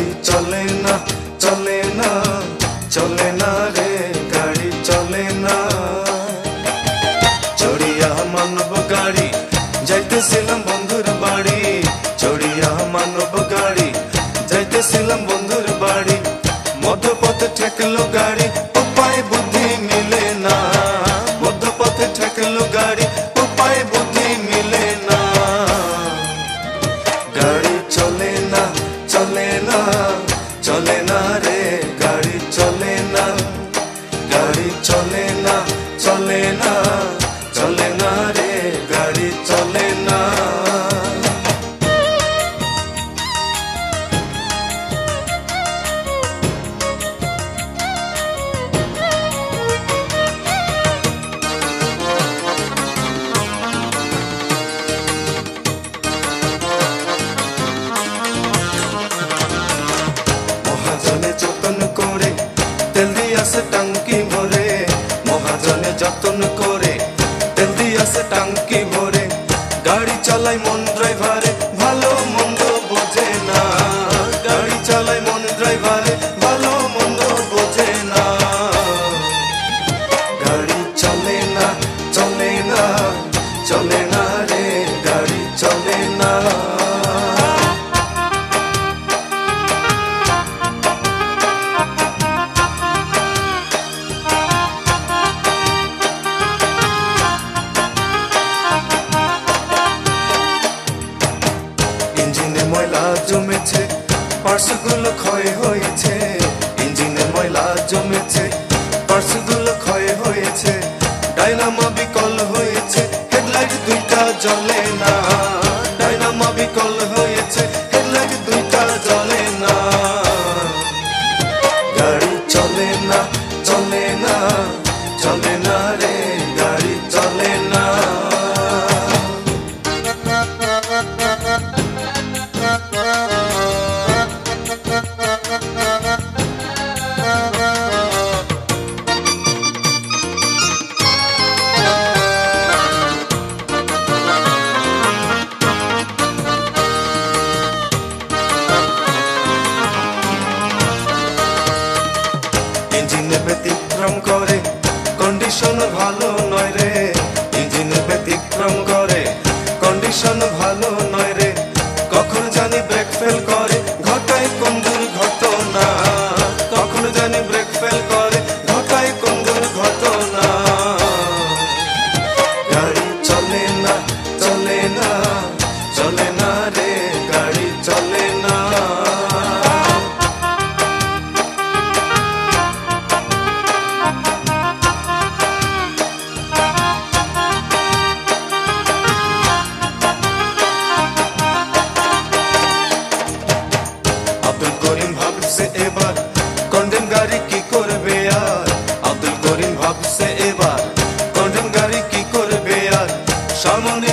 গাড়ি চলে না চলে না চলে না রে গাড়ি চলে না। চড়িয়া মানব গাড়ি যাইতেছিলাম বন্ধুর বাড়ি, চড়িয়া মানব গাড়ি যাইতেছিলাম বন্ধুর বাড়ি। মধ্যপথে ঠেকলো গাড়ি উপায় বুদ্ধি মিলে না, মধ্যপথে ঠেকলো গাড়ি উপায় বুদ্ধি মিলে না। গাড়ি চলে না চলে না চলে না রে গাড়ি চলে না, গাড়ি চলে না চলে না চলে না রে গাড়ি চলে না। মহাজনে যতন করে তেল দিয়াছে টাঙ্কি ভরে, মহাজনে যতন করে তেল দিয়াছে টাঙ্কি ভরে। গাড়ি চালায় মন ড্রাইভারে ভালো মন্দ বোঝে না, গাড়ি চালায় মন ড্রাইভারে ভালো মন্দ বোঝে না। গাড়ি চলে না চলে না চলে না রে গাড়ি চলে না। ইঞ্জিনে ময়লা জমেছে পার্টসগুলো ক্ষয় হয়েছে, ইঞ্জিনে ময়লা জমেছে পার্টসগুলো ক্ষয় হয়েছে। ডাইনামো বিকল হয়েছে হেডলাইট দুইটা জ্বলে না, ডাইনামো বিকল হয়েছে হেডলাইট দুইটা জ্বলে না। গাড়ি চলে না চলে না চলে না রে গাড়ি চলে না। ইঞ্জিনে ব্যতিক্রম করে কন্ডিশন ভালো নয় রে, ইঞ্জিনে ব্যতিক্রম করে কন্ডিশন ভালো নয় রে। কখন জানি ব্রেক ফেল করে ঘটায় কোন দুর্ঘটনা, কখন জানি ব্রেক ফেল করে ঘটায় কোন দুর্ঘটনা। গাড়ি চলে না চলে না চলে না রে গাড়ি চলে না। আব্দুল করিম ভাবছে এবার কন্ডেম গাড়ি কি করবে আর, আব্দুল করিম ভাবছে এবার কন্ডেম গাড়ি কি করবে আর। সামনে